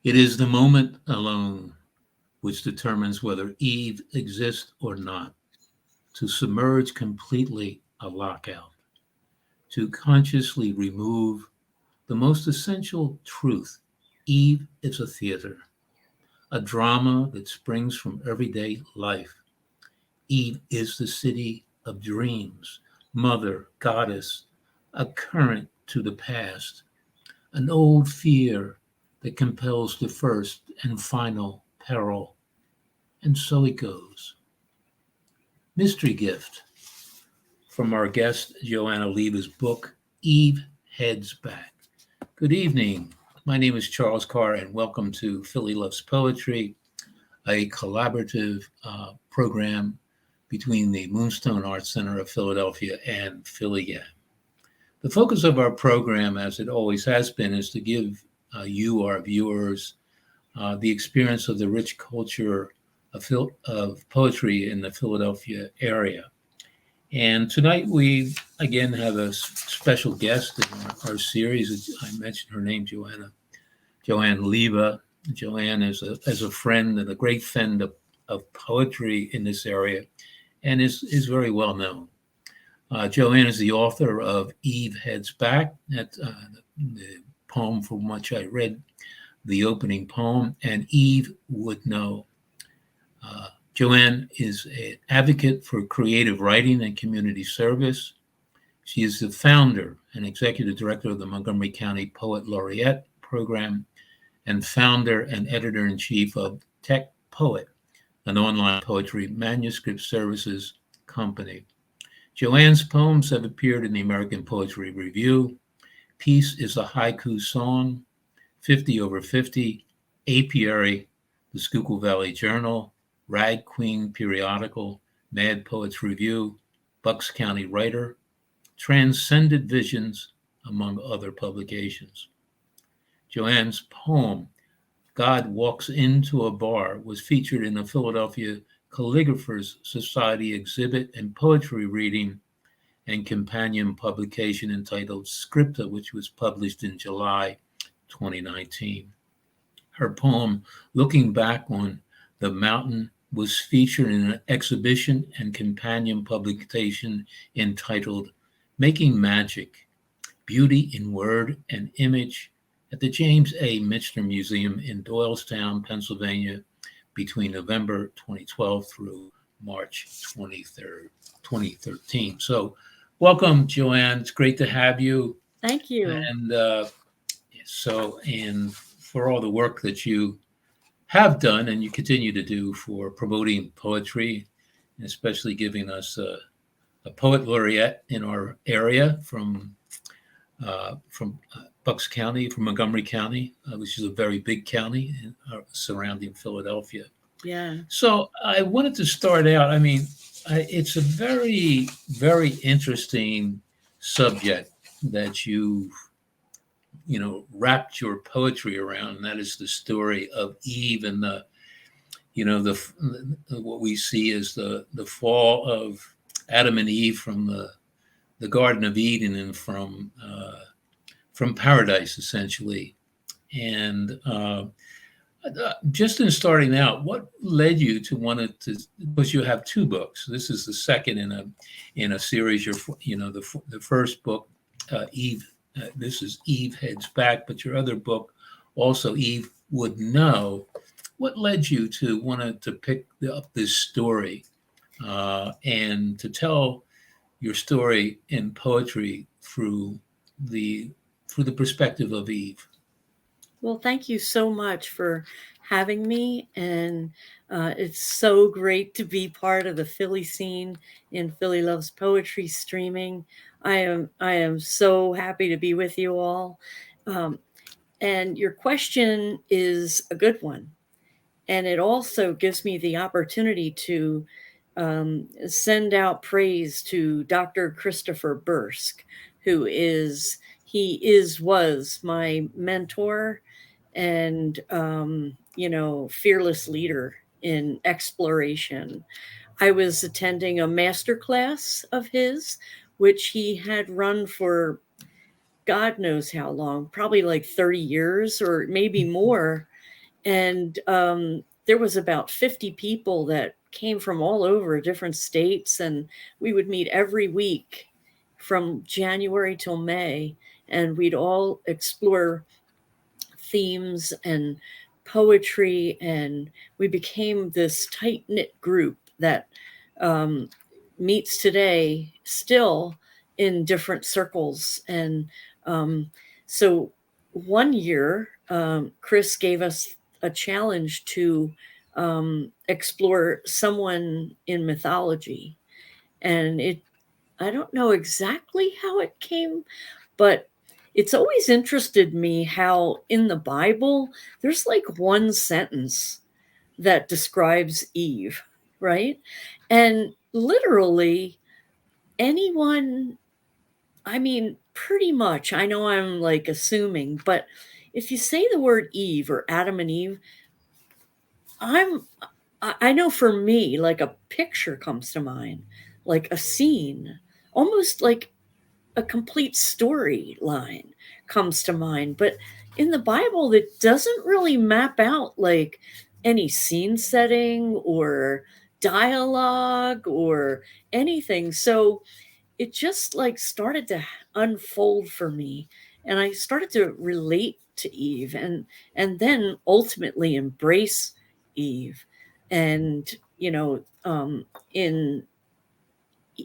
It is the moment alone which determines whether Eve exists or not. To submerge completely a lockout, to consciously remove the most essential truth. Eve is a theater, a drama that springs from everyday life. Eve is the city of dreams, mother, goddess, a current to the past, an old fear that compels the first and final peril. And so it goes. Mystery gift from our guest, Joanna Leva's book, Eve Heads Back. Good evening. My name is Charles Carr, and welcome to Philly Loves Poetry, a collaborative program between the Moonstone Arts Center of Philadelphia and Philly Gab. The focus of our program, as it always has been, is to give you, our viewers, the experience of the rich culture of poetry in the Philadelphia area. And tonight we again have a special guest in our series. I mentioned her name, Joanne Leva. Joanne is a friend and a great friend of poetry in this area, and is very well known. Joanne is the author of Eve Heads Back. That's the poem from which I read the opening poem, and Eve Would Know. Joanne is an advocate for creative writing and community service. She is the founder and executive director of the Montgomery County Poet Laureate Program and founder and editor-in-chief of Tech Poet, an online poetry manuscript services company. Joanne's poems have appeared in the American Poetry Review. Peace is a Haiku Song, 50 over 50, Apiary, the Schuylkill Valley Journal, Rag Queen Periodical, Mad Poets Review, Bucks County Writer, Transcended Visions, among other publications. Joanne's poem, God Walks Into a Bar, was featured in the Philadelphia Calligraphers Society exhibit and poetry reading and companion publication entitled Scripta, which was published in July 2019. Her poem, Looking Back on the Mountain, was featured in an exhibition and companion publication entitled Making Magic, Beauty in Word and Image at the James A. Michener Museum in Doylestown, Pennsylvania, between November 2012 through March 23rd, 2013. So welcome, Joanne. It's great to have you. Thank you. And and for all the work that you have done and you continue to do for promoting poetry, and especially giving us a poet laureate in our area from Bucks County, from Montgomery County, which is a very big county surrounding Philadelphia. Yeah. So I wanted to start out. I mean, it's a very, very interesting subject that wrapped your poetry around, and that is the story of Eve and what we see as the fall of Adam and Eve from the Garden of Eden and from paradise, essentially. And just in starting out, what led you to want to? Because you have two books. This is the second in a series. The first book, Eve. This is Eve Heads Back, but your other book, also Eve Would Know. What led you to want to pick up this story and to tell your story in poetry through the perspective of Eve? Well, thank you so much for having me. And it's so great to be part of the Philly scene in Philly Loves Poetry streaming. I am so happy to be with you all. And your question is a good one. And it also gives me the opportunity to send out praise to Dr. Christopher Bursk, was my mentor and fearless leader in exploration. I was attending a master class of his, which he had run for God knows how long, probably like 30 years or maybe more. and there was about 50 people that came from all over different states, and we would meet every week from January till May, and we'd all explore themes and poetry, and we became this tight knit group that um, meets today still in different circles. And um, so one year, Chris gave us a challenge to explore someone in mythology, and it I don't know exactly how it came, but it's always interested me how in the Bible there's like one sentence that describes Eve, right? And literally anyone, I mean, pretty much, I know I'm like assuming, but if you say the word Eve or Adam and Eve, I'm I know for me, like a picture comes to mind, like a scene, almost like a complete storyline comes to mind. But in the Bible, it doesn't really map out like any scene setting or dialogue or anything. So it just like started to unfold for me, and I started to relate to Eve, and then ultimately embrace Eve. And in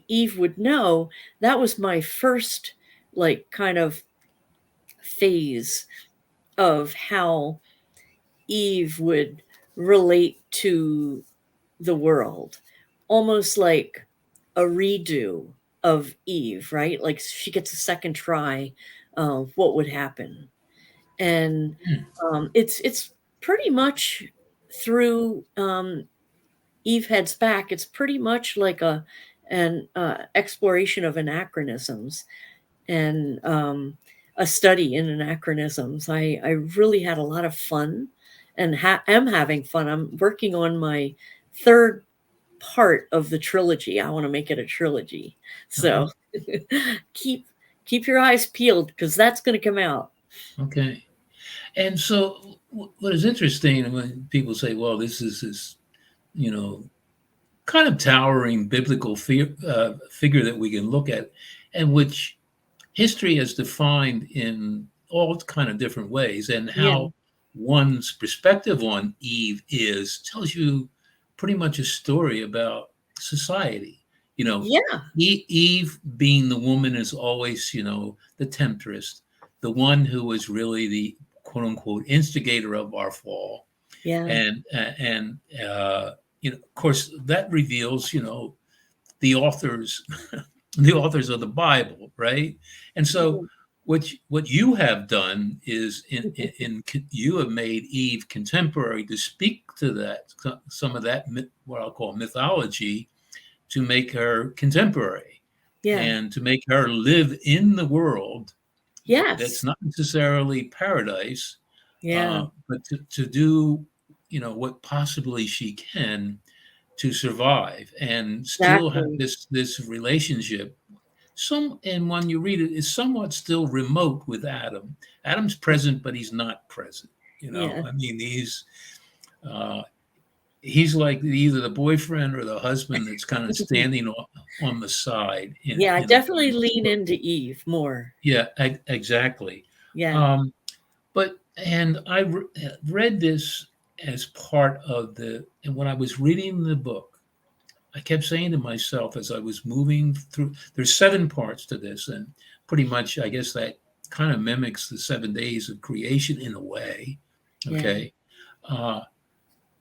Eve would know, that was my first like kind of phase of how Eve would relate to the world, almost like a redo of Eve, right? Like she gets a second try. What would happen? And Hmm. it's pretty much through Eve Heads Back. It's pretty much like an exploration of anachronisms, and a study in anachronisms. I really had a lot of fun, and am having fun. I'm working on my third part of the trilogy. I want to make it a trilogy. Uh-huh. So keep keep your eyes peeled because that's going to come out. Okay. And so, what is interesting when people say, "Well, this is this," you know, kind of towering biblical figure that we can look at, and which history has defined in all kind of different ways, and Yeah. how one's perspective on Eve is tells you pretty much a story about society. You know, Yeah. Eve being the woman is always, the temptress, the one who was really the quote unquote instigator of our fall, Yeah. and of course that reveals, the authors the authors of the Bible, right? And so what you have done is you have made Eve contemporary to speak to that some of that what I'll call mythology, to make her contemporary Yeah. and to make her live in the world that's Yes. not necessarily paradise, Yeah. but to do what possibly she can to survive and still have Exactly. this relationship. And when you read it, is somewhat still remote with Adam. Adam's present, but he's not present. Yeah. I mean, uh, he's like either the boyfriend or the husband that's kind of standing on the side Yeah. I in a definitely way. lean into Eve more. Yeah, exactly. Yeah. Um, but and I read this as part of and when I was reading the book, I kept saying to myself as I was moving through, there's 7 parts to this, and pretty much, I guess that kind of mimics the 7 days of creation in a way. Yeah. Okay. Uh,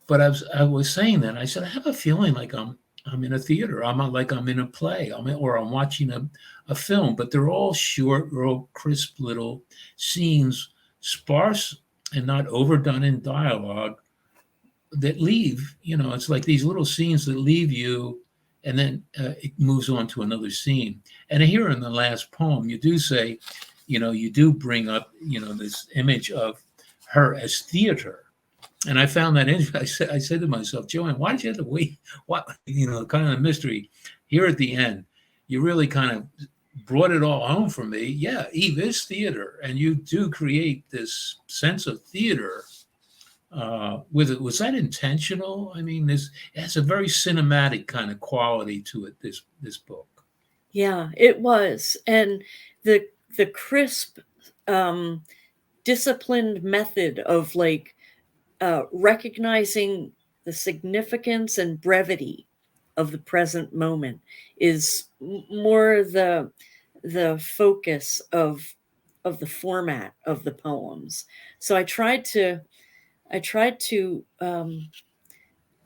but I was saying that I said, I have a feeling like I'm in a theater. Like I'm in a play. Or I'm watching a film, but they're all short, real crisp little scenes, sparse and not overdone in dialogue, that leave, it's like these little scenes that leave you, and then it moves on to another scene. And here in the last poem, you do say, you do bring up, this image of her as theater. And I found that interesting. I said to myself, Joanne, why did you have to wait? What, kind of a mystery here at the end? You really kind of brought it all home for me. Yeah, Eve is theater, and you do create this sense of theater with it. Was that intentional? I mean, this it has a very cinematic kind of quality to it. This book. Yeah, it was. And the the crisp, um, disciplined method of like recognizing the significance and brevity of the present moment is more the focus of the format of the poems. So I tried to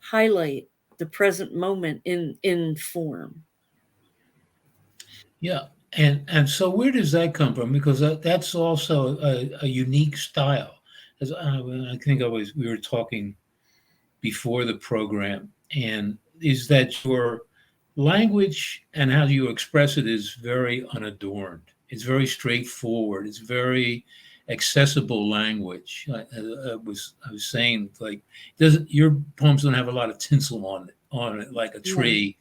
highlight the present moment in form. Yeah, and so where does that come from? Because that's also a unique style. As I think we were talking before the program, and is that your language and how you express it is very unadorned. It's very straightforward. It's very accessible language. I was saying like doesn't your poems don't have a lot of tinsel on it like a Yeah, tree,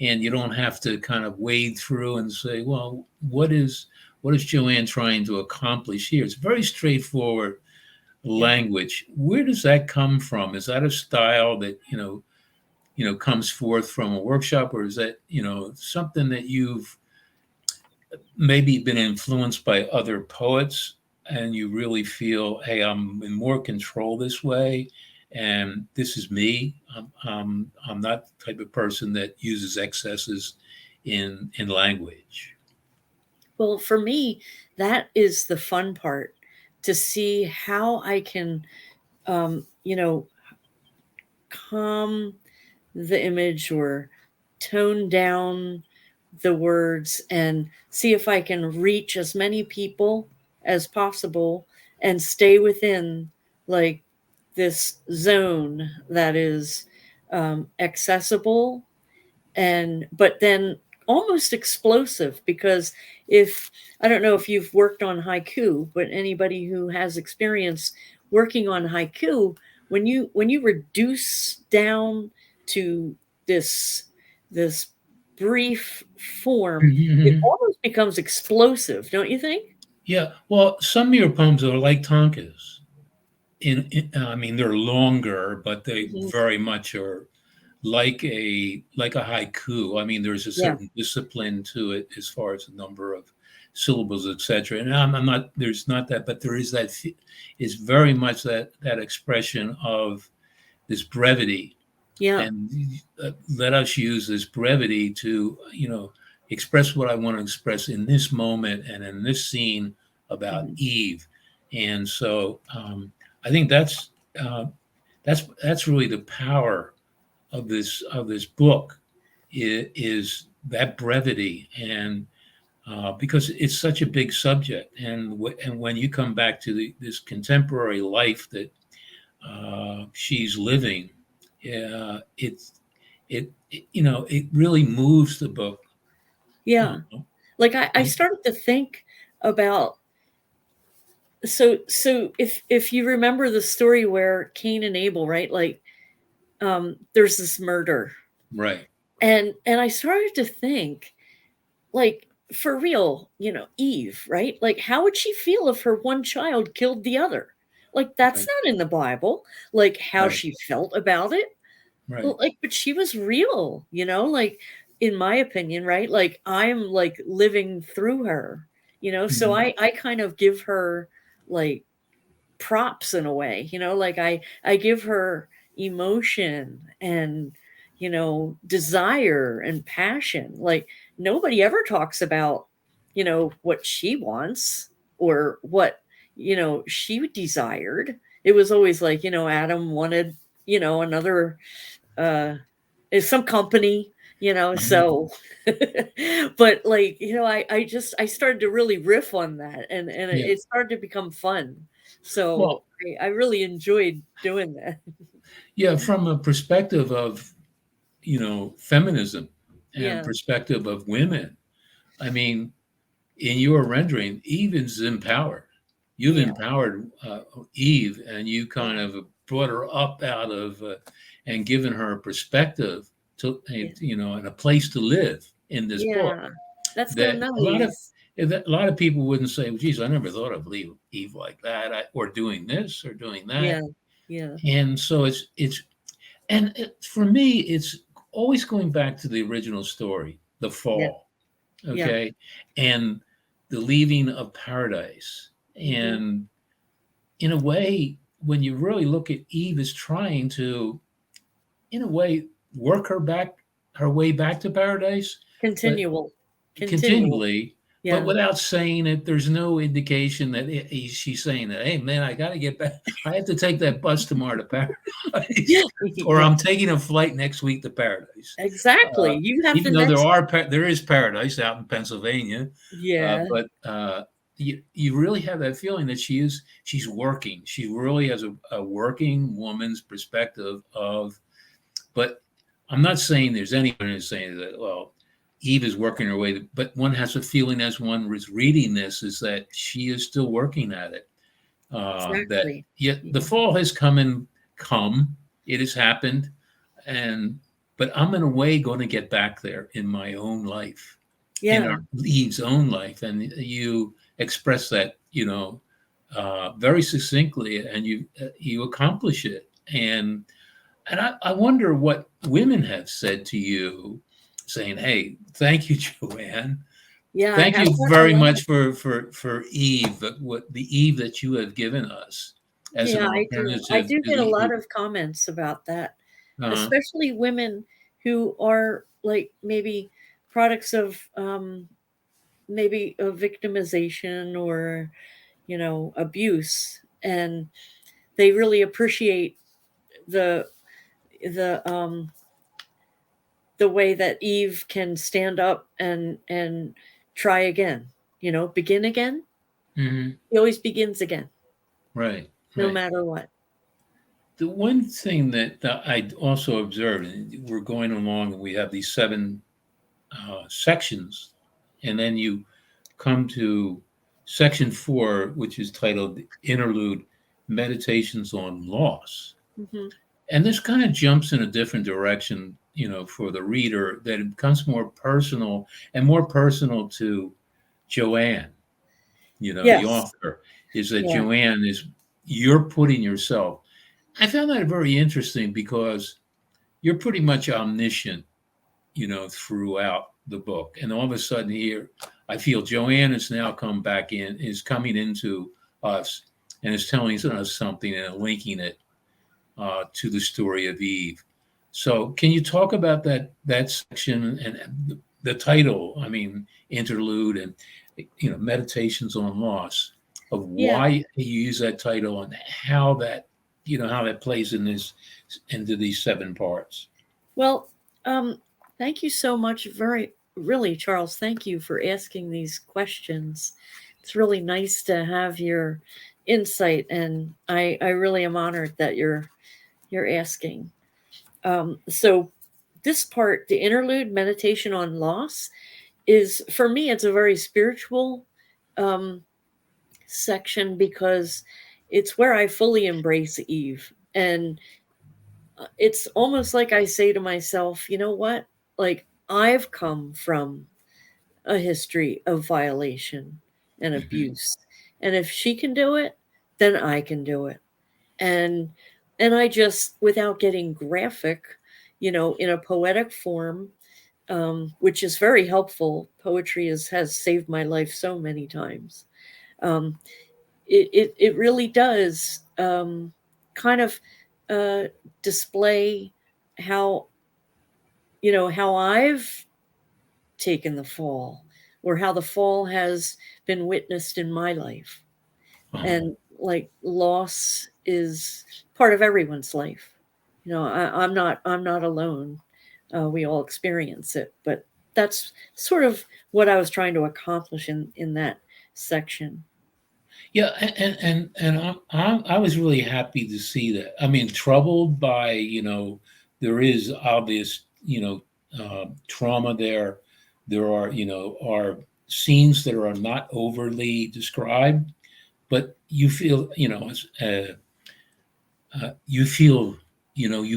and you don't have to kind of wade through and say, well, what is Joanne trying to accomplish here? It's very straightforward yeah. language. Where does that come from? Is that a style that comes forth from a workshop, or is that something that you've maybe been influenced by other poets, and you really feel, hey, I'm in more control this way, and this is me. I'm not the type of person that uses excesses in language. Well, for me, that is the fun part, to see how I can, you know, calm the image or tone down the words and see if I can reach as many people as possible and stay within like this zone that is accessible, and but then almost explosive. Because if I don't know if you've worked on haiku, but anybody who has experience working on haiku, when you reduce down to this this brief form, it Mhm. almost becomes explosive, don't you think? Yeah, well, some of your poems are like tankas. I mean, they're longer, but they Mhm. very much are like a haiku. I mean, there's a Yeah, certain discipline to it as far as the number of syllables, etc. And I'm not there's not that, but there is that is very much that expression of this brevity, yeah. and let us use this brevity to express what I want to express in this moment and in this scene about Mhm. Eve. And so I think uh, that's really the power of this book is that brevity, and because it's such a big subject, and when you come back to this contemporary life that she's living, it really moves the book. Yeah, Uh, like I started to think about, so if you remember the story where Cain and Abel, right? Like there's this murder. right, And I started to think, like, for real, Eve, right? Like, how would she feel if her one child killed the other? Like, that's right, not in the Bible. Like, how right, she felt about it. right. Well, like, but she was real, like, in my opinion, right? Like, I'm like living through her, so Mhm. I kind of give her like props in a way, like I give her emotion and desire and passion. Like, nobody ever talks about what she wants or what she desired. It was always like, Adam wanted another uh some company, Uh-huh. so but like, I started to really riff on that, and Yeah. it started to become fun. So Well, I really enjoyed doing that. yeah, from a perspective of feminism and Yeah, perspective of women. I mean, in your rendering, Eve is empowered. You've yeah, empowered Eve, and you yeah, kind of brought her up out of and given her a perspective to, yeah, and a place to live in this book. yeah. That's so That a lot of nice. a lot of people wouldn't say, well, "Geez, I never thought of Eve like that," or doing this or doing Yeah, that. Yeah. And so for me, it's always going back to the original story, the Yeah. fall, Yeah. okay, and the leaving of paradise. Hmm. And in a way, when you really look at Eve as trying to, in a way, work her way back to paradise, but Continual. Continual. continually, but Yeah. without saying it. There's no indication that she's saying that, hey, man, I got to get back. I have to take that bus tomorrow to paradise, or Yeah. I'm taking a flight next week to paradise. Exactly. Uh, You have the Even though next. there is paradise out in Pennsylvania, Yeah. but you really have that feeling that she's working. She really has a working woman's perspective of. But I'm not saying there's anyone who's saying that, well, Eve is working her way, but one has a feeling as one was reading this is that she is still working at it. That Exactly. yet the Yeah. fall has come, it has happened, and but I'm in a way going to get back there in my own life, in Yeah. our Eve's own life, and you express that, very succinctly, and you accomplish it, and I wonder what women have said to you, saying, "Hey, thank you, Joanne. Yeah. I Thank have you that a very lot. much for Eve, what the Eve that you have given us as an Yeah, I do. I alternative do to get a the lot Eve." of comments about that, Uh, especially women who are like maybe products of maybe a victimization or abuse, and they really appreciate the the the way that Eve can stand up and try again, begin again. mhm, He always begins again, right, no right. matter what. The one thing that I also observed, and we're going along, and we have these seven sections, and then you come to section 4, which is titled Interlude Meditations on Loss. Hmm. And this kind of jumps in a different direction, for the reader, that it becomes more personal and more personal to Joanne, the Yes. author, is that Yeah. Joanne is, you're putting yourself. I found that very interesting because you're pretty much omniscient, throughout the book. And all of a sudden here, I feel Joanne has now is coming into us and is telling us something and linking it to the story of Eve. So, can you talk about that section and the title? I mean, interlude and meditations on loss, of Yeah. why you use that title and how that plays into these seven parts. Well, thank you so much. Really, Charles, thank you for asking these questions. It's really nice to have your insight, and I really am honored that you're asking. So, this part, the interlude meditation on loss, is for me. It's a very spiritual um, section because it's where I fully embrace Eve, and it's almost like I say to myself, you know what? Like, I've come from a history of violation and Mhm. abuse. And if she can do it, then I can do it. And I just, without getting graphic, in a poetic form, which is very helpful. Poetry has saved my life so many times. Um, it really does kind of uh, display how how I've taken the fall, or how the fall has been witnessed in my life. Uh-huh. And like, loss is part of everyone's life. I'm not alone. We all experience it, but that's sort of what I was trying to accomplish in that section. Yeah, and I was really happy to see that. I mean, troubled by, there is obvious, trauma there. There are scenes that are not overly described, but you feel, you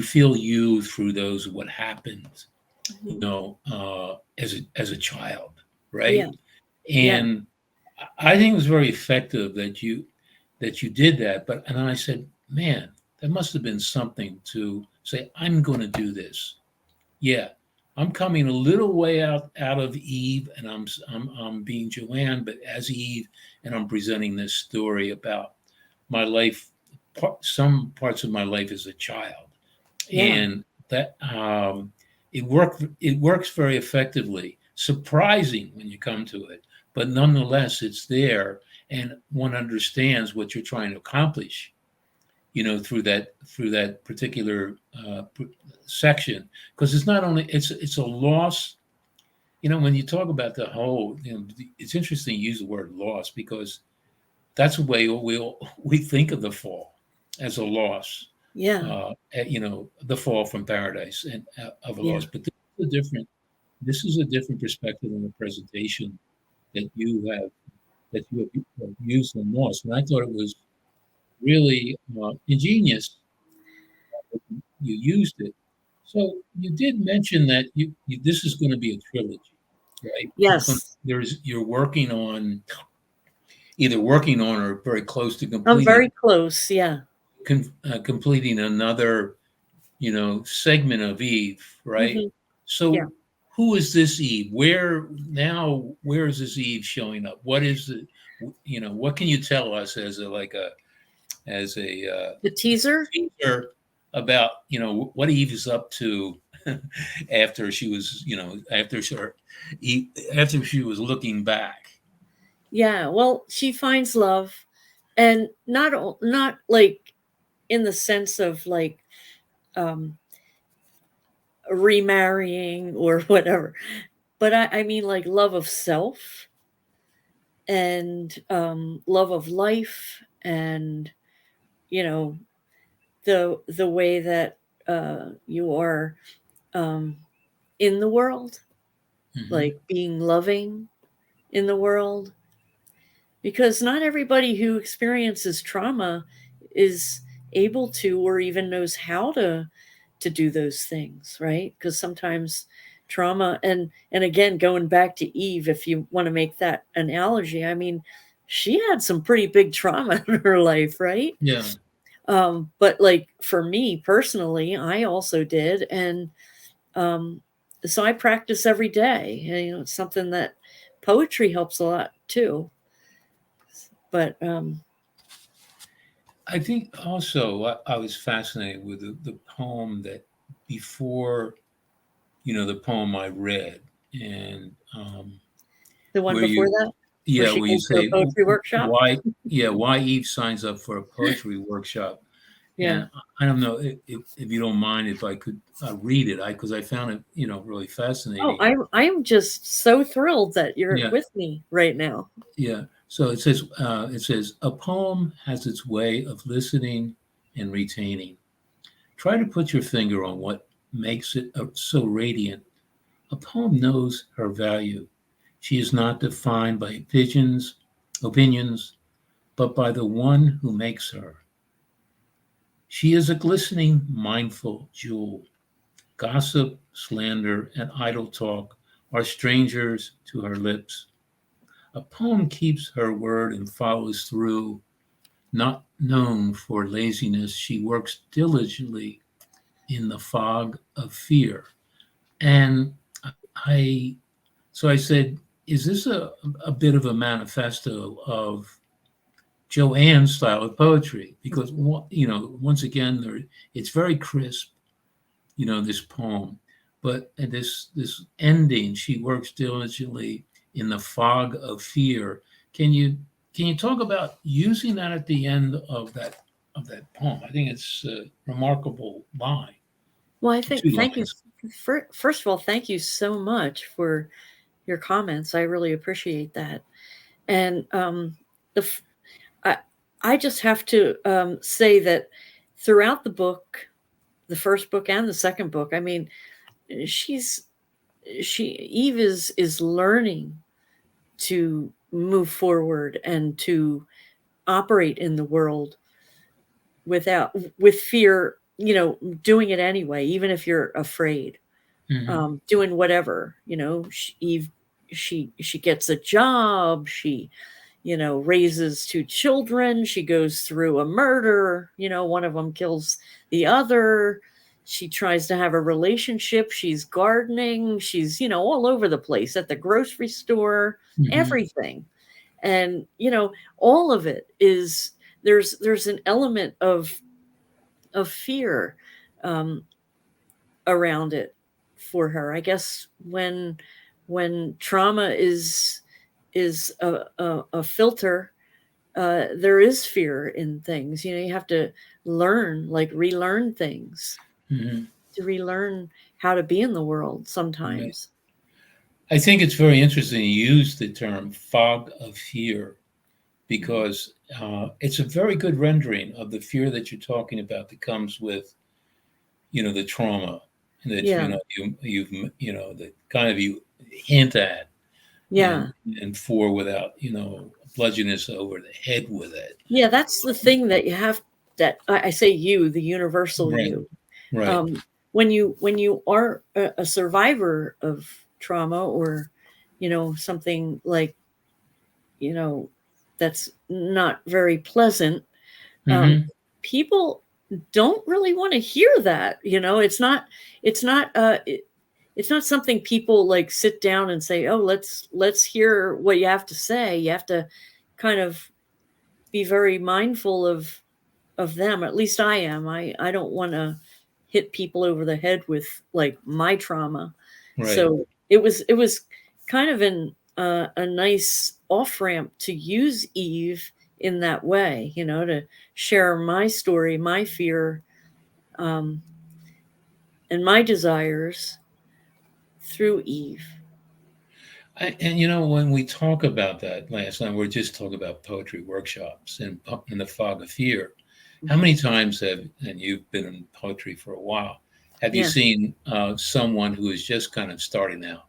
feel you through those, what happened, Hmm. as a child, Yeah. right? Yeah. And I think it was very effective that you did that. But and I said, man, There must have been something to say, I'm going to do this. Yeah, I'm coming a little way out of Eve, and I'm being Joanne, but as Eve, and I'm presenting this story about my life, some parts of my life as a child, Yeah. and that it works very effectively. Surprising when you come to it, but nonetheless, it's there, and one understands what you're trying to accomplish, through that particular section, because it's not only it's a loss. When you talk about the whole, it's interesting you use the word loss, because that's the way we think of the fall, as a loss. Yeah. The fall from paradise, and of a Yeah. loss. But this is a different perspective in the presentation that you have used in loss, and I thought it was really ingenious that you used it. So you did mention that this is going to be a trilogy, right? Yes. You're working on, either working on or very close to I'm completing very close. Yeah. completing another, segment of Eve, right? Hmm. Yeah. So who is this Eve? Where is this Eve showing up? What is the, what can you tell us as a The teaser. teacher about, what Eve is up to after she was, after she was looking back. Yeah. Well, she finds love, and not like in the sense of like um remarrying or whatever, but I mean like love of self, and love of life, and you know the way that you are um, in the world, Hmm. like being loving in the world, because not everybody who experiences trauma is able to, or even knows how to do those things, right? Because sometimes trauma, and again, going back to Eve, if you want to make that analogy, I mean, she had some pretty big trauma in her life, right? Yeah. But like for me personally, I also did, and um, so I practice every day. And, it's something that poetry helps a lot too. But I think also I was fascinated with the poem that before, the poem I read, and the one where before you, that, where yeah, she where you goes to a say poetry workshop. why, yeah, why Eve signs up for a poetry workshop. Yeah. And I don't know if you don't mind if I could read it, because I found it, really Oh, fascinating. I'm just so thrilled that you're Yeah, with me right now. yeah. So it says, a poem has its way of listening and retaining. Try to put your finger on what makes it so radiant. A poem knows her value. She is not defined by opinions, but by the one who makes her. She is a glistening, mindful jewel. Gossip, slander, and idle talk are strangers to her lips. A poem keeps her word and follows through. Not known for laziness, she works diligently in the fog of fear. And I, so I said, is this a bit of a manifesto of Joanne's style of poetry? Because, once again, it's very crisp, this poem. But at this ending, she works diligently in the fog of fear. Can you can you talk about using that at the end of that poem? I think it's a remarkable line, Well, I think two thank you. lines. First of all, thank you so much for your comments. I really appreciate that. And the f- I I just have to say that throughout the book, the first book and the second book, I mean, she's she Eve is learning to move forward and to operate in the world without with fear, doing it anyway, even if you're afraid, Hmm. doing whatever, Eve, she gets a job, she raises two children. She goes through a murder. One of them kills the other. She tries to have a relationship. She's gardening. She's, all over the place at the grocery store, Hmm. everything. And, all of it is there's an element of fear um, around it for her. I guess when trauma is a filter, there is fear in things. You have to learn, like relearn things, Hmm. to relearn how to be in the world Right. sometimes. I think it's very interesting you use the term fog of fear Mhm. because it's a very good rendering of the fear that you're talking about that comes with, the trauma that, Yeah, that kind of you hint at yeah, and for without, bludgeoning us over the head with it. yeah. That's the thing that you have. That I say, you, the universal Right. you. Right. Um, when you are a survivor of trauma, or something like you know that's not very pleasant, um, Hmm. people don't really want to hear that. It's not something people like sit down and say, oh, let's hear what you have to say. You have to kind of be very mindful of them. At least I am. I don't want to hit people over the head with like my trauma. Right. So it was kind of a nice off ramp to use Eve in that way, to share my story, my fear, um, and my desires through Eve. And when we talk about that last night, we're just talking about poetry workshops and in the fog of fear. How Hmm. many times and you've been in poetry for a while, have you Yeah. seen someone who is just kind of starting out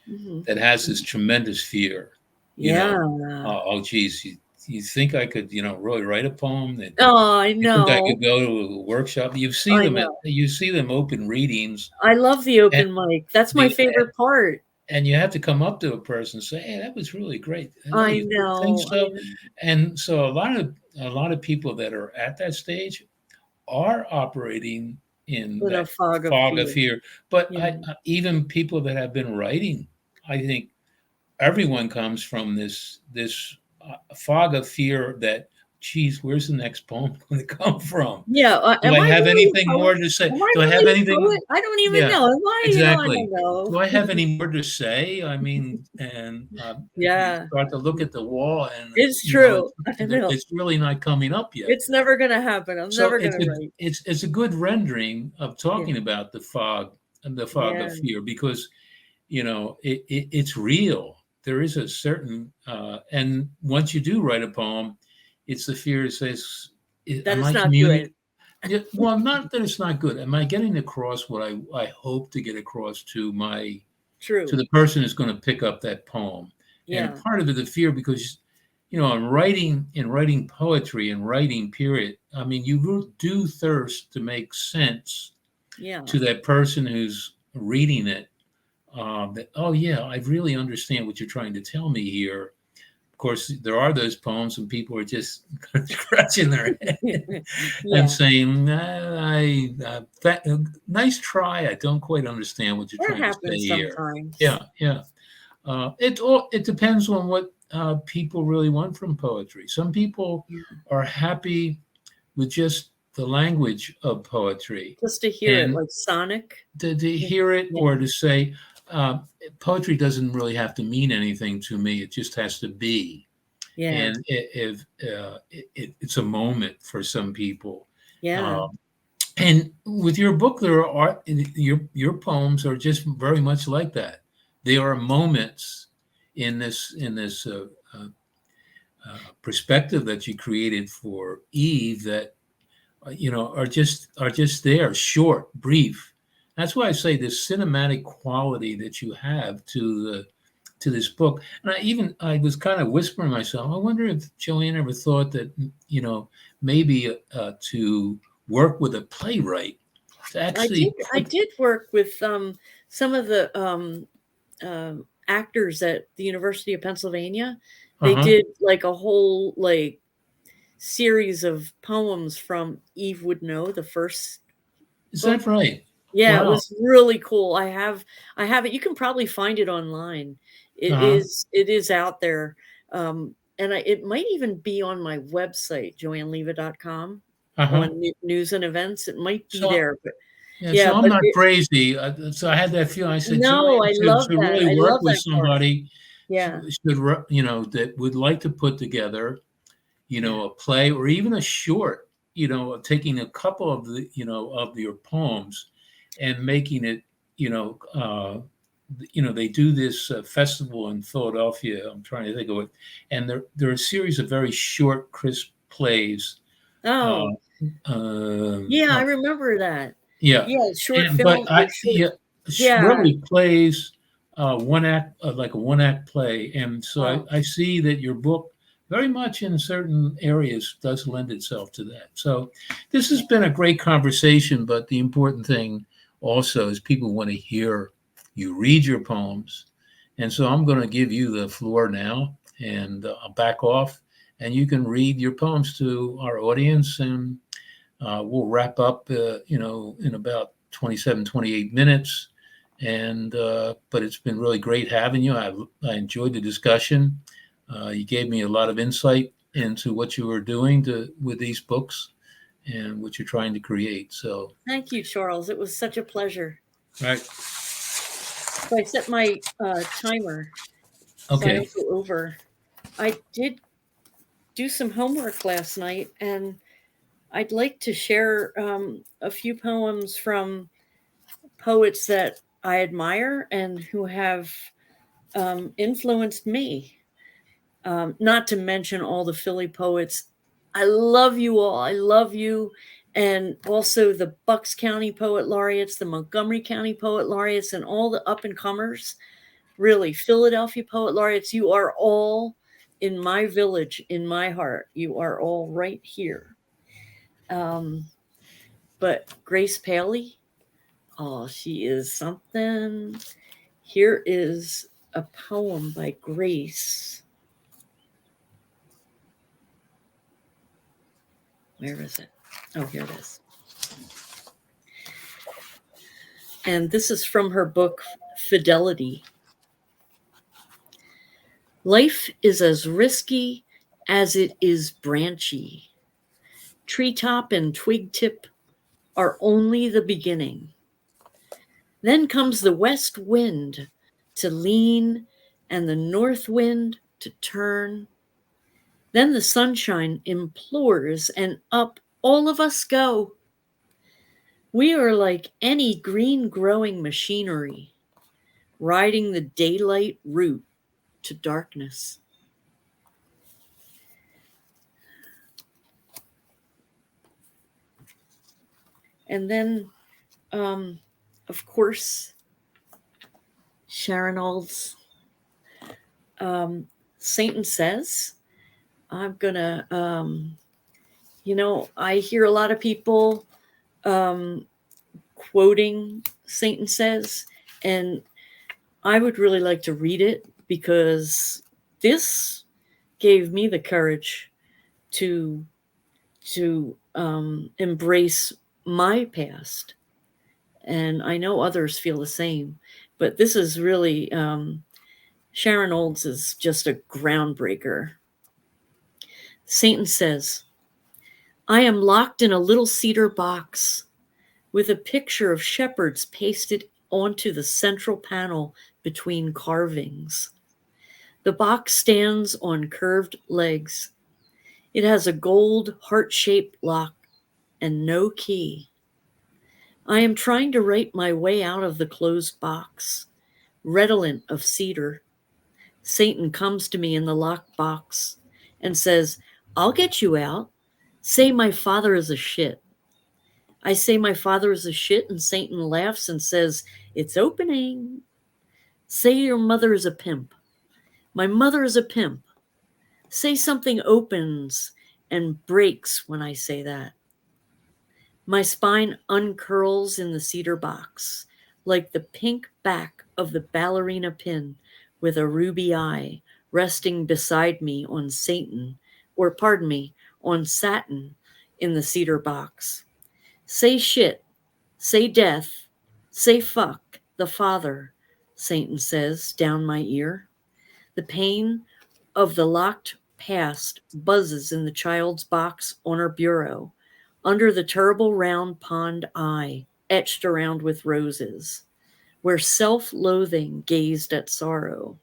Hmm. that has this tremendous fear, you know, Yeah. oh, geez, you think I could, really write a poem that Oh, I you think I know. could go to a workshop? I know. You see them open readings I love the and open mic. That's my the favorite part. and you have to come up to a person and say, "Hey, that was really great." Oh, I you think know. I so? know. And so a lot of people that are at that stage are operating in In a that fog of fog of fear. fear. But Yeah. even people that have been writing, I think everyone comes from this fog of fear that, geez, where's the next poem going to come from? Yeah. Do Am I I have really a anything poet? more to say? Am I Do I have really a poet? anything? I don't even Yeah, know. Am I? I exactly. don't know. Do I have any more to say? I mean, and you Yeah. start to look at the wall, and It's true. I know. it's really not coming up yet. It's never gonna happen. I'm So never gonna write. it's a good rendering of Yeah. talking about the fog and the fog Yeah. of fear because it's real. There is a certain and once you do write a poem, it's the fear that says, That "Am is I not good. communicating?" Yeah, well, not that it's not good. Am I getting across what I hope to get across to True. the person who's going to pick up that poem? And Yeah. part of it, the fear, because in writing poetry and writing period, I mean, you do thirst to make sense Yeah. to that person who's reading it. That, oh yeah, I really understand what you're trying to tell me here. Of course, there are those poems and people are just scratching their head and Yeah. saying, nice try. I don't quite understand what you're That trying to say happens here." sometimes. Yeah, yeah. It depends on what people really want from poetry. Some people Yeah. are happy with just the language of poetry, Just to hear it and like sonic. to hear it Yeah. or to say, uh, poetry doesn't really have to mean anything to me. It just has to be. Yeah. And it's a moment for some people. Yeah. Um, and with your book, there are your poems are just very much like that. They are moments in this perspective that you created for Eve that are just there, short, brief. That's why I say this cinematic quality that you have to this book. And I was kind of whispering to myself, I wonder if Joanne ever thought that maybe to work with a playwright to I did. actually I put. did work with some of the actors at the University of Pennsylvania, They Uh-huh. did like a whole like series of poems from Eve Would Know, the first Is book. that right? Yeah, it Wow. was really cool. I have it. You can probably find it online. Uh-huh. It is out there. And it might even be on my website, joanneleva.com, Uh-huh. on news and events. It might be So there, but yeah, yeah, so I'm but not crazy. So I had that feeling. I said, no, Joanne I should, love should that. really I work love with that part. somebody, Yeah. that would like to put together, Yeah. a play or even a short, of taking a couple of of your poems and making it, they do this festival in Philadelphia. I'm trying to think of it, and there are a series of very short, crisp plays. Uh, Oh, yeah, I uh, remember that. yeah, Yeah, short but film or I short. yeah, Yeah. really plays, one act, like a one act play, and so I, Oh, I see that your book very much in certain areas does lend itself to that. So this has yeah. been a great conversation, but the important thing also is people want to hear you read your poems, and so I'm going to give you the floor now, and I'll back off, and you can read your poems to our audience, and we'll wrap up, in about 27, 28 minutes. And but it's been really great having you. I enjoyed the discussion. You gave me a lot of insight into what you were doing with these books and what you're trying to create. So, Thank you, Charles. It was such a pleasure. right, So I set my timer so I okay, don't go over. I did do some homework last night, and I'd like to share a few poems from poets that I admire and who have influenced me. Not to mention all the Philly poets. I love you all. I love you. And also the Bucks County Poet Laureates, the Montgomery County Poet Laureates, and all the up and comers. Really, Philadelphia Poet Laureates, you are all in my village, in my heart. You are all right here. Um, but Grace Paley, oh, she is something. Here is a poem by Grace. Where is it? Oh, here it is. And this is from her book, Fidelity. Life is as risky as it is branchy. Treetop and twig tip are only the beginning. Then comes the west wind to lean and the north wind to turn. Then the sunshine implores, and up all of us go. We are like any green growing machinery, riding the daylight route to darkness. And then, um, of course, Sharon Ald's Satan Says. I'm gonna, I hear a lot of people um, quoting Satan Says, and I would really like to read it because this gave me the courage to embrace my past, and I know others feel the same. But this is really Sharon Olds is just a groundbreaker. Satan says, "I am locked in a little cedar box with a picture of shepherds pasted onto the central panel between carvings. The box stands on curved legs. It has a gold heart-shaped lock and no key. I am trying to write my way out of the closed box, redolent of cedar. Satan comes to me in the locked box and says, 'I'll get you out. Say my father is a shit.' I say my father is a shit, and Satan laughs and says, 'It's opening.' Say your mother is a pimp. My mother is a pimp. Say something opens and breaks when I say that. My spine uncurls in the cedar box, like the pink back of the ballerina pin with a ruby eye resting beside me on Satan, or pardon me, on satin in the cedar box. Say shit, say death, say fuck the father, Satan says down my ear. The pain of the locked past buzzes in the child's box on her bureau, under the terrible round pond eye etched around with roses, where self loathing gazed at sorrow.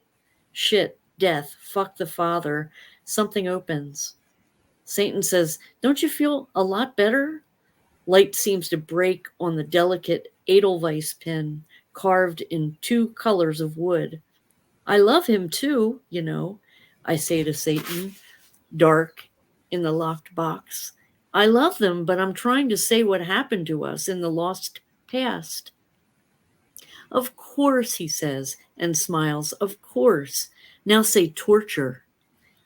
Shit, death, fuck the father. Something opens. Satan says, "Don't you feel a lot better?" Light seems to break on the delicate Edelweiss pin carved in two colors of wood. "I love him too, you know," I say to Satan, dark in the locked box. "I love them, but I'm trying to say what happened to us in the lost past." "Of course," he says and smiles. "Of course. Now say torture."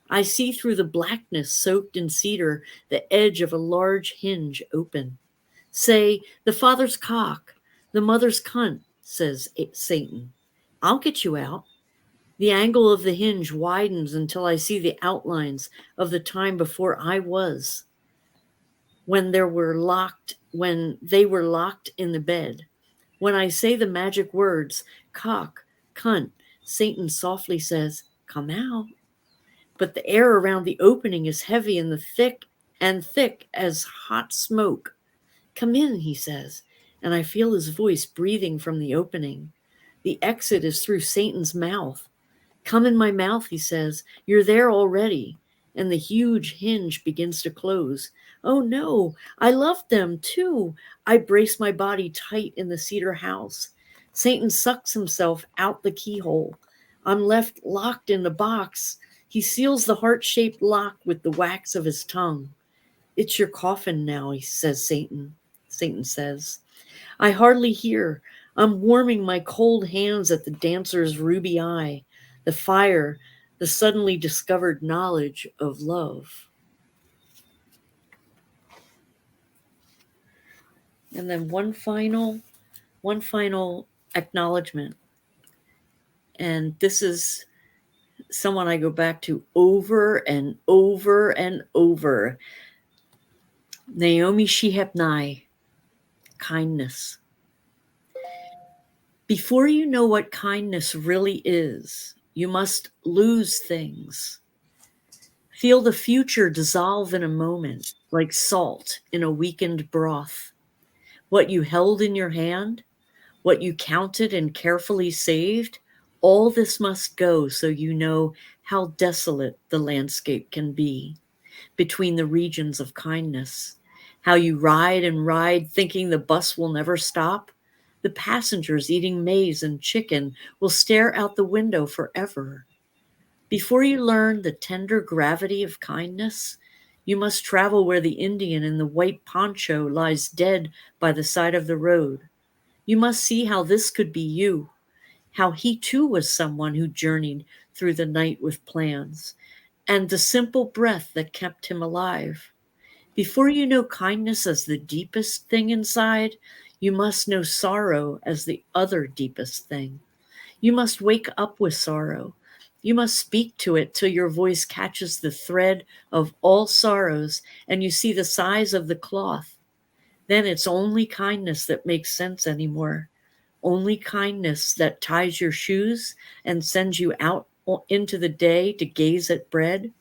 I see through the blackness soaked in cedar the edge of a large hinge open. Say, "The father's cock, the mother's cunt," says Satan. "I'll get you out." The angle of the hinge widens until I see the outlines of the time before I was, when they were locked in the bed. When I say the magic words, cock, cunt, Satan softly says, "Come out." But the air around the opening is heavy and thick as hot smoke. "Come in," he says, and I feel his voice breathing from the opening. The exit is through Satan's mouth. "Come in my mouth," he says. "You're there already." And the huge hinge begins to close. Oh no, I loved them too. I brace my body tight in the cedar house. Satan sucks himself out the keyhole. I'm left locked in the box. He seals the heart-shaped lock with the wax of his tongue. "It's your coffin now," he says, Satan says. I hardly hear. I'm warming my cold hands at the dancer's ruby eye, the fire, the suddenly discovered knowledge of love. And then one final acknowledgement. And this is someone I go back to over and over and over. Naomi Shihab, kindness. Before you know what kindness really is, you must lose things. Feel the future dissolve in a moment, like salt in a weakened broth. What you held in your hand, what you counted and carefully saved, all this must go so you know how desolate the landscape can be between the regions of kindness. How you ride and ride thinking the bus will never stop. The passengers eating maize and chicken will stare out the window forever. Before you learn the tender gravity of kindness, you must travel where the Indian in the white poncho lies dead by the side of the road. You must see how this could be you, how he too was someone who journeyed through the night with plans, and the simple breath that kept him alive. Before you know kindness as the deepest thing inside, you must know sorrow as the other deepest thing. You must wake up with sorrow. You must speak to it till your voice catches the thread of all sorrows and you see the size of the cloth. Then it's only kindness that makes sense anymore. Only kindness that ties your shoes and sends you out into the day to gaze at bread.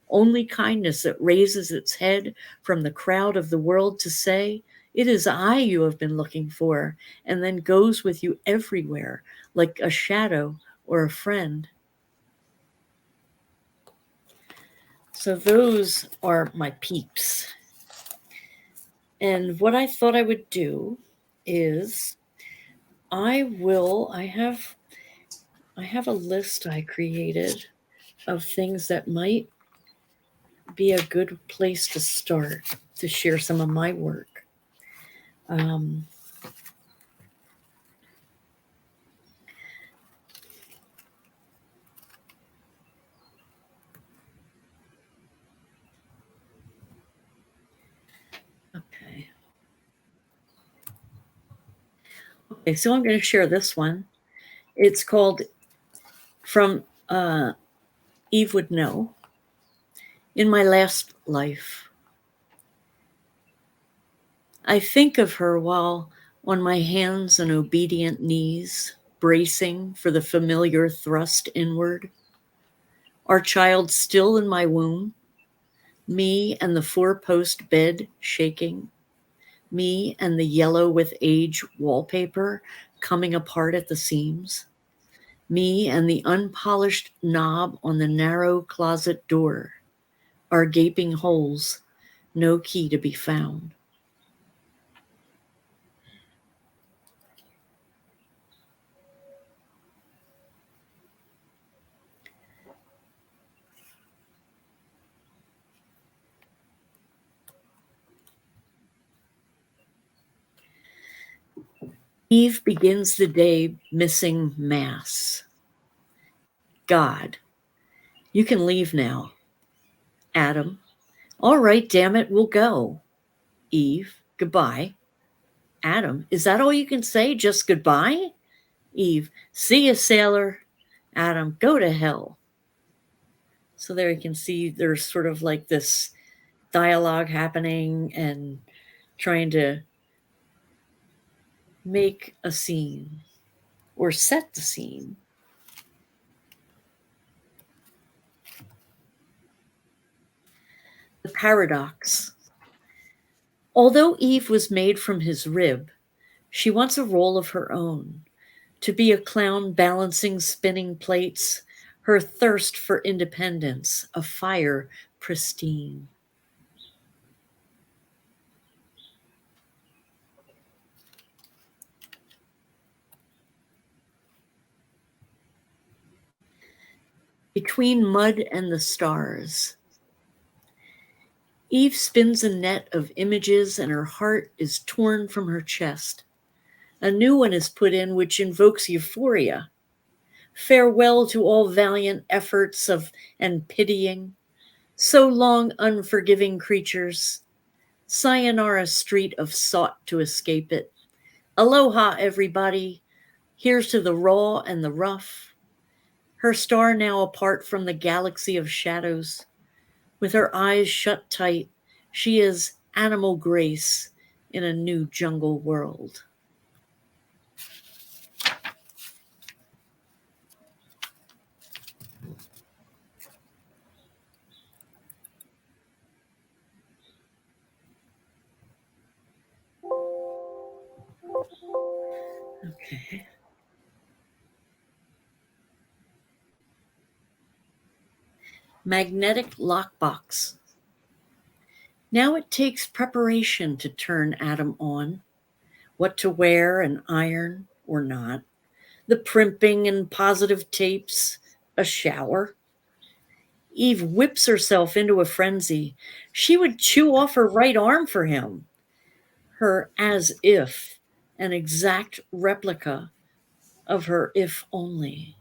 Only kindness that raises its head from the crowd of the world to say, "It is I you have been looking for," and then goes with you everywhere like a shadow or a friend. So those are my peeps. And what I thought I would do is I have a list I created of things that might be a good place to start to share some of my work. Um, okay. Okay, so I'm going to share this one. It's called from Eve would know. In my last life, I think of her while on my hands and obedient knees, bracing for the familiar thrust inward. Our child still in my womb, me and the four-post bed shaking, me and the yellow with age wallpaper coming apart at the seams, me and the unpolished knob on the narrow closet door, our gaping holes, no key to be found. Eve begins the day missing Mass. God, you can leave now. Adam, all right, damn it, we'll go. Eve, goodbye. Adam, is that all you can say? Just goodbye? Eve, see you, sailor. Adam, go to hell. So there you can see there's sort of like this dialogue happening and trying to make a scene or set the scene. The paradox. Although Eve was made from his rib, she wants a role of her own, to be a clown balancing spinning plates, her thirst for independence, a fire pristine. Between mud and the stars, Eve spins a net of images and her heart is torn from her chest. A new one is put in which invokes euphoria. Farewell to all valiant efforts of and pitying, so long unforgiving creatures. Sayonara street of sought to escape it. Aloha, everybody. Here's to the raw and the rough. Her star now apart from the galaxy of shadows. With her eyes shut tight, she is animal grace in a new jungle world. Okay. Magnetic lockbox. Now it takes preparation to turn Adam on. What to wear and iron or not. The primping and positive tapes, a shower. Eve whips herself into a frenzy. She would chew off her right arm for him. Her as if, an exact replica of her if only.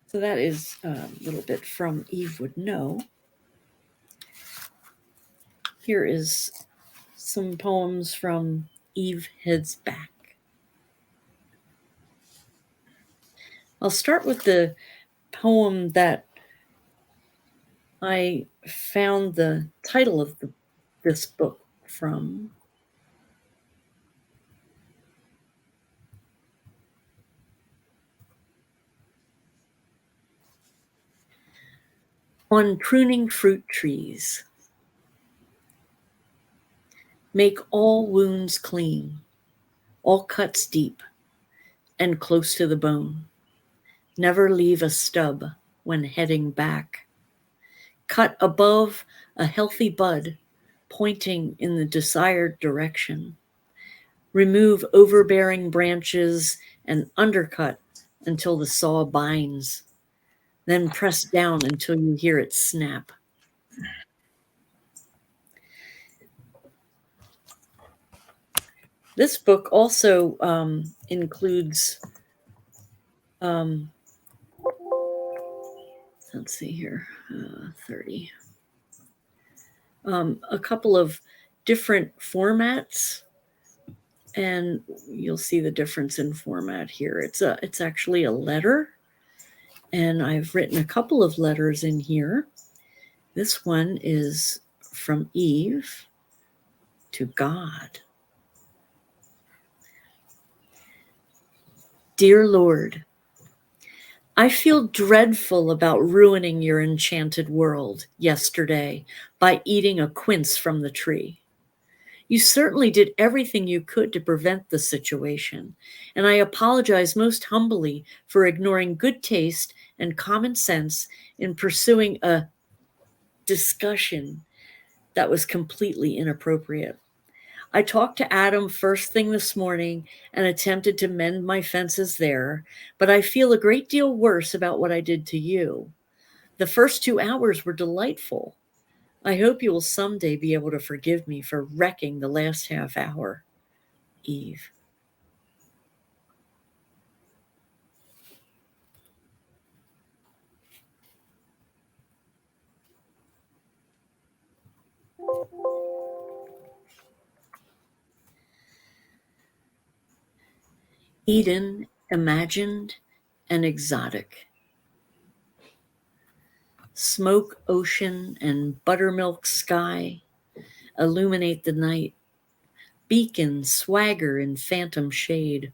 So that is a little bit from Eve Would Know. Here is some poems from Eve Heads Back. I'll start with the poem that I found the title of this book from. On pruning fruit trees. Make all wounds clean, all cuts deep and close to the bone. Never leave a stub when heading back. Cut above a healthy bud, pointing in the desired direction. Remove overbearing branches and undercut until the saw binds. Then press down until you hear it snap. This book also includes, let's see here, 30. A couple of different formats, and you'll see the difference in format here. It's actually a letter, and I've written a couple of letters in here. This one is from Eve to God. Dear Lord, I feel dreadful about ruining your enchanted world yesterday by eating a quince from the tree. You certainly did everything you could to prevent the situation, and I apologize most humbly for ignoring good taste and common sense in pursuing a discussion that was completely inappropriate. I talked to Adam first thing this morning and attempted to mend my fences there, but I feel a great deal worse about what I did to you. The first 2 hours were delightful. I hope you will someday be able to forgive me for wrecking the last half hour. Eve. Eden, imagined and exotic. Smoke, ocean, and buttermilk sky illuminate the night. Beacon, swagger, and phantom shade.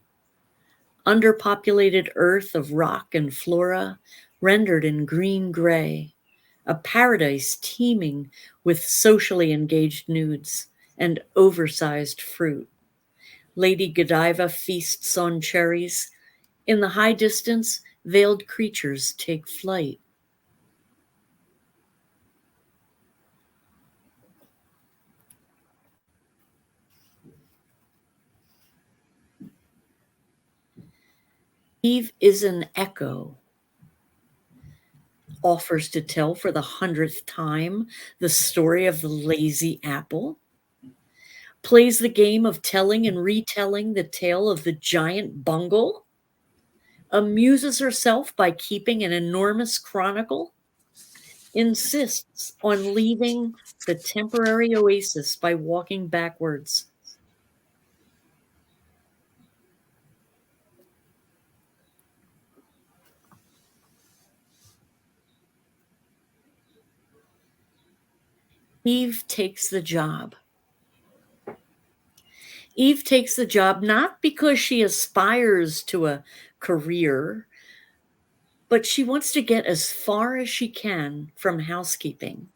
Underpopulated earth of rock and flora rendered in green gray. A paradise teeming with socially engaged nudes and oversized fruit. Lady Godiva feasts on cherries. In the high distance, veiled creatures take flight. Eve is an echo, offers to tell for the 100th time the story of the lazy apple, plays the game of telling and retelling the tale of the giant bungle, amuses herself by keeping an enormous chronicle, insists on leaving the temporary oasis by walking backwards. Eve takes the job. Eve takes the job not because she aspires to a career, but she wants to get as far as she can from housekeeping.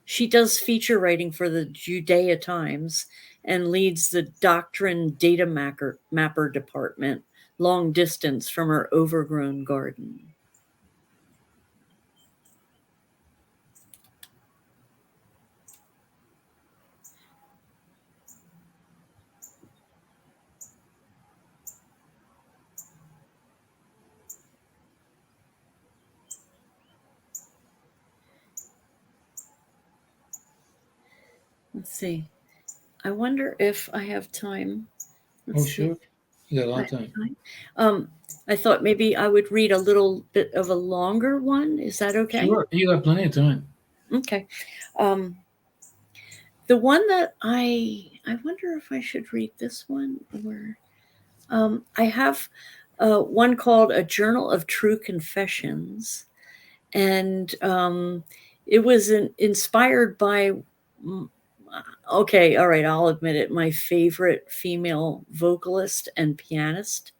She does feature writing for the Judea Times and leads the doctrine data mapper department long distance from her overgrown garden. Let's see. I wonder if I have time. Let's see. Sure. You got a I lot have of time. time. I thought maybe I would read a little bit of a longer one. Is that okay? Sure. You got plenty of time. Okay. Um, the one that I wonder if I should read this one or I have one called A Journal of True Confessions, and it was inspired by. Okay, all right, I'll admit it. My favorite female vocalist and pianist,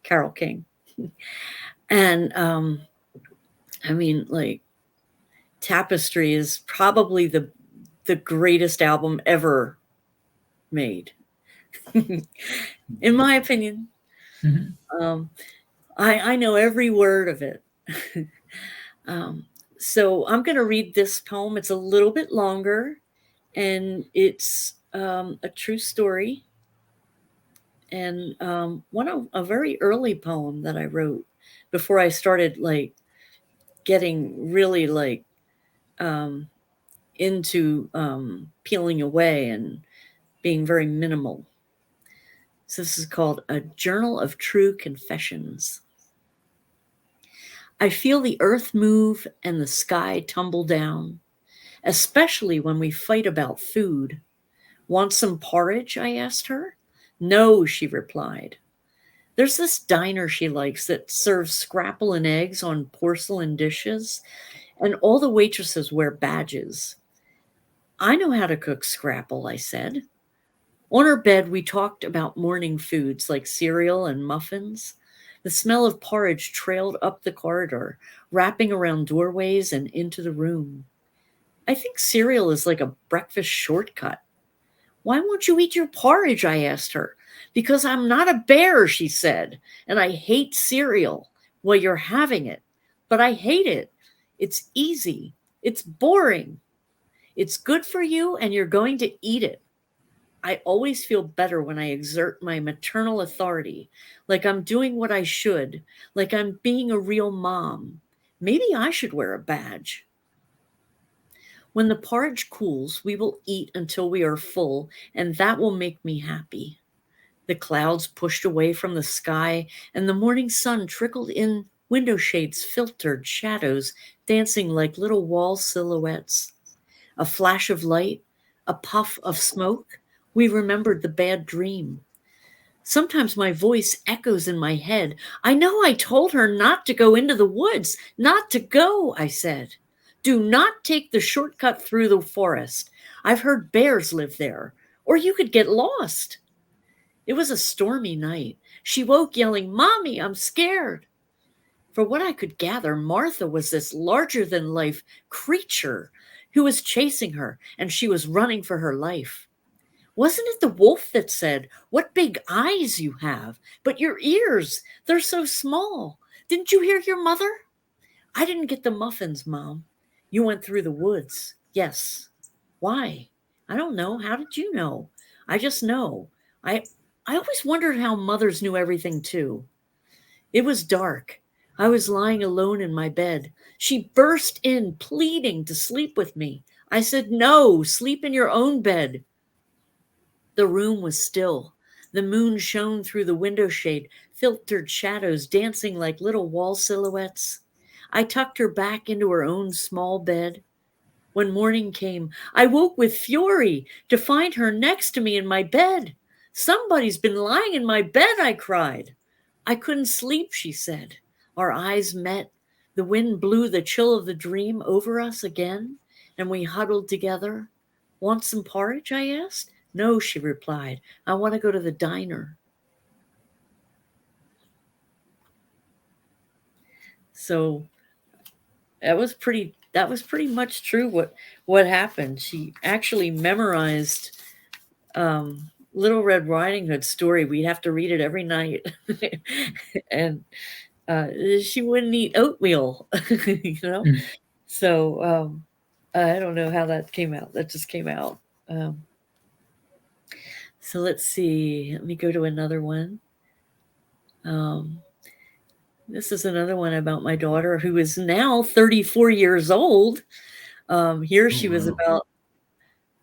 Carole King, and I mean, like, Tapestry is probably the greatest album ever made, in my opinion. Um, I know every word of it. So I'm going to read this poem. It's a little bit longer, and it's a true story, and one of a very early poem that I wrote before I started like getting really like um, into peeling away and being very minimal. So this is called A Journal of True Confessions. I feel the earth move and the sky tumble down, especially when we fight about food. Want some porridge? I asked her. No, she replied. There's this diner she likes that serves scrapple and eggs on porcelain dishes, and all the waitresses wear badges. I know how to cook scrapple, I said. On our bed, we talked about morning foods like cereal and muffins. The smell of porridge trailed up the corridor, wrapping around doorways and into the room. I think cereal is like a breakfast shortcut. Why won't you eat your porridge? I asked her. Because I'm not a bear, she said, and I hate cereal. Well, you're having it, but I hate it. It's easy, it's boring, it's good for you, and you're going to eat it. I always feel better when I exert my maternal authority, like I'm doing what I should, like I'm being a real mom. Maybe I should wear a badge. When the porridge cools, we will eat until we are full, and that will make me happy. The clouds pushed away from the sky, and the morning sun trickled in window shades, filtered shadows dancing like little wall silhouettes. A flash of light, a puff of smoke. We remembered the bad dream. Sometimes my voice echoes in my head. I know I told her not to go into the woods, not to go, I said. Do not take the shortcut through the forest. I've heard bears live there, or you could get lost. It was a stormy night. She woke yelling, Mommy, I'm scared. For what I could gather, Martha was this larger than life creature who was chasing her, and she was running for her life. Wasn't it the wolf that said, What big eyes you have, but your ears, they're so small. Didn't you hear your mother? I didn't get the muffins, Mom. You went through the woods. Yes. Why? I don't know. How did you know? I just know. I I always wondered how mothers knew everything too. It was dark. I was lying alone in my bed. She burst in, pleading to sleep with me. I said, No, sleep in your own bed. The room was still. The moon shone through the window shade, filtered shadows dancing like little wall silhouettes. I tucked her back into her own small bed. When morning came, I woke with fury to find her next to me in my bed. Somebody's been lying in my bed, I cried. I couldn't sleep, she said. Our eyes met. The wind blew the chill of the dream over us again, and we huddled together. Want some porridge? I asked. No, she replied. I want to go to the diner. So that was pretty much true what happened. She actually memorized Little Red Riding Hood story. We'd have to read it every night. And uh, she wouldn't eat oatmeal, you know? Mm. So I don't know how that came out. That just came out. Um, so let's see. Let me go to another one. Um, this is another one about my daughter who is now 34 years old. Here Oh, she was wow.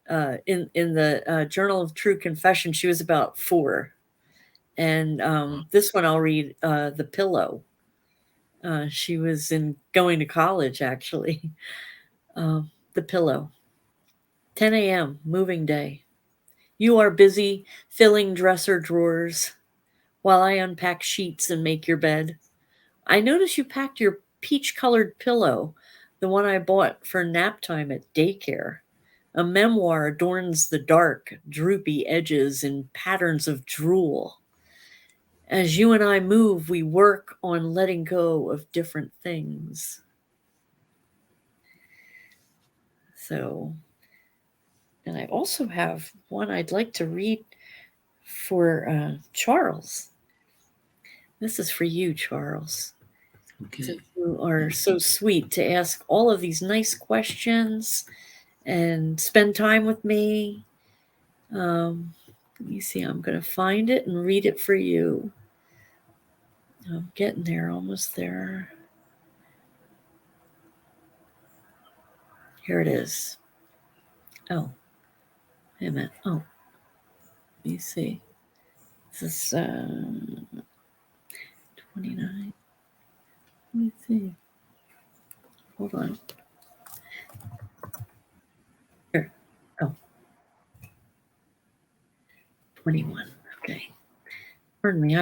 about, in the Journal of True Confession, she was about 4. And this one I'll read, The Pillow. She was in going to college, actually. The Pillow. 10 a.m., moving day. You are busy filling dresser drawers while I unpack sheets and make your bed. I notice you packed your peach colored pillow, the one I bought for nap time at daycare. A memoir adorns the dark, droopy edges in patterns of drool. As you and I move, we work on letting go of different things. So, and I also have one I'd like to read for Charles. This is for you, Charles. Okay. Since you are so sweet to ask all of these nice questions and spend time with me. Let me see, I'm going to find it and read it for you. I'm getting there, almost there. Here it is. Oh, wait a minute. Oh, let me see. This is 29. Let me see. Hold on. Here. Oh, 21. Okay. Pardon me.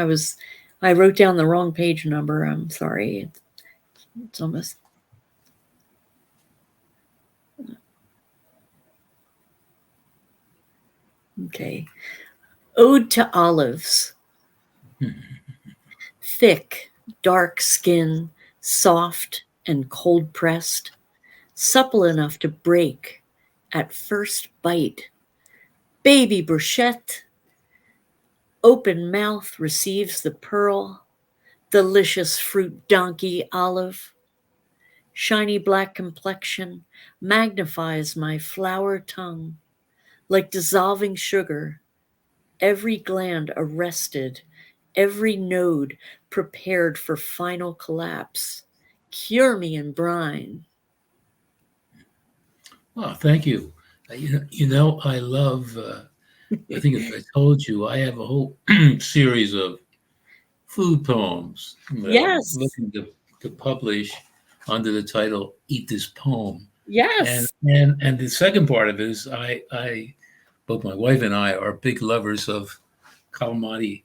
I wrote down the wrong page number. I'm sorry. It's almost okay. Ode to Olives. Thick, dark skin, soft and cold pressed, supple enough to break at first bite. Baby bruschette, open mouth receives the pearl, delicious fruit donkey olive. Shiny black complexion magnifies my flower tongue like dissolving sugar, every gland arrested, every node prepared for final collapse. Cure me in brine. Well, thank you. I love. I think as I told you, I have a whole series of food poems that I'm Yes, looking to publish under the title "Eat This Poem." And yes. and the second part of it is I both my wife and I are big lovers of calamari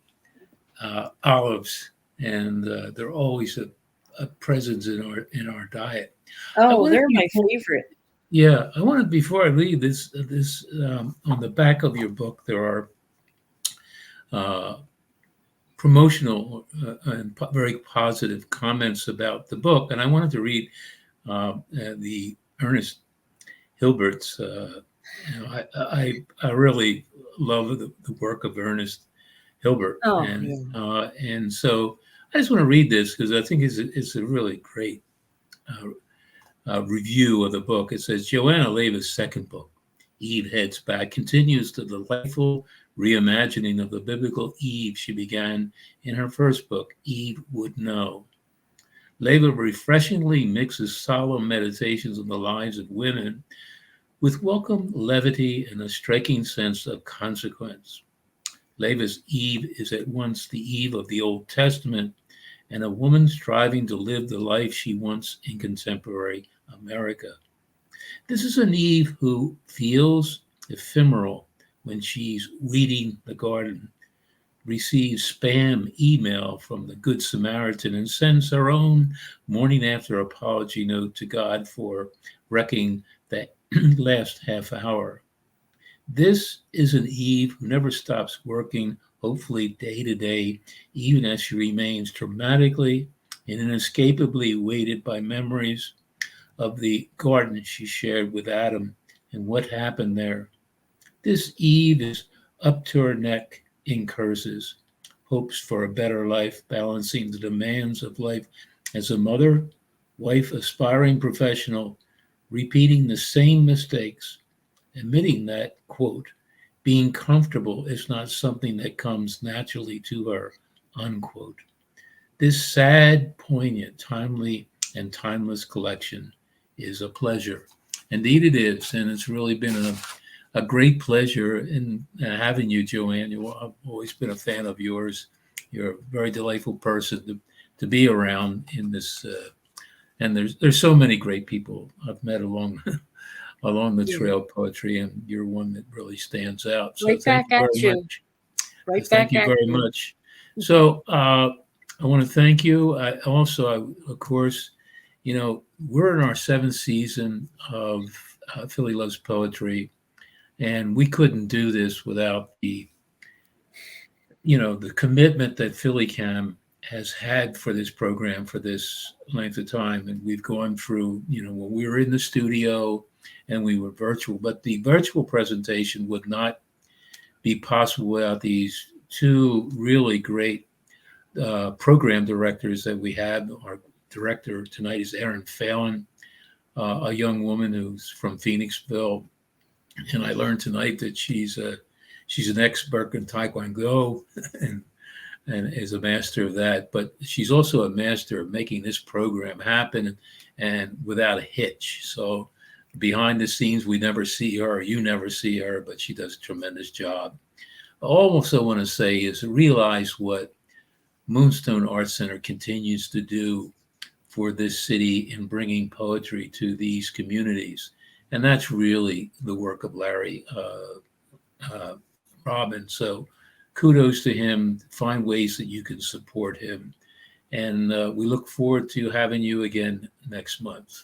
olives, and they're always a presence in our diet. I Oh, wanted they're my before, favorite. yeah, I wanted before I leave this on the back of your book there are uh, promotional and very positive comments about the book, and I wanted to read the Ernest Hilbert's. I really love the work of Ernest Hilbert, Oh, yeah. and so I just want to read this because I think it's a really great uh, review of the book. It says Joanne Leva's second book, Eve Heads Back, continues the delightful reimagining of the biblical Eve she began in her first book, Eve Would Know. Leva refreshingly mixes solemn meditations on the lives of women with welcome levity and a striking sense of consequence. Leva's Eve is at once the Eve of the Old Testament and a woman striving to live the life she wants in contemporary America. This is an Eve who feels ephemeral when she's weeding the garden, receives spam email from the Good Samaritan, and sends her own morning after apology note to God for wrecking that last half hour. This is an Eve who never stops working, hopefully day to day, even as she remains dramatically and inescapably weighted by memories of the garden she shared with Adam and what happened there. This Eve is up to her neck in curses, hopes for a better life, balancing the demands of life as a mother, wife, aspiring professional, repeating the same mistakes, admitting that, quote, being comfortable is not something that comes naturally to her, unquote. This sad, poignant, timely, and timeless collection is a pleasure. Indeed, it is. And it's really been a great pleasure in having you, Joanne. I've always been a fan of yours. You're a very delightful person to be around in this. And there's so many great people I've met along the Yeah. trail of poetry, and you're one that really stands out. So Right thank back you very at you. much. Right Thank back you at very you. much. So I want to thank you. Of course, we're in our seventh season of Philly Loves Poetry, and we couldn't do this without the commitment that Philly Cam has had for this program for this length of time. And we've gone through, when we were in the studio and we were virtual, but the virtual presentation would not be possible without these two really great program directors that we have. Our director tonight is Erin Phelan, a young woman who's from Phoenixville, and I learned tonight that she's an expert in Taekwondo and and is a master of that. But she's also a master of making this program happen and without a hitch. So behind the scenes, we never see her, you never see her, but she does a tremendous job. I also want to say is realize what Moonstone Art Center continues to do for this city in bringing poetry to these communities. And that's really the work of Larry Robin. So kudos to him. Find ways that you can support him. And we look forward to having you again next month.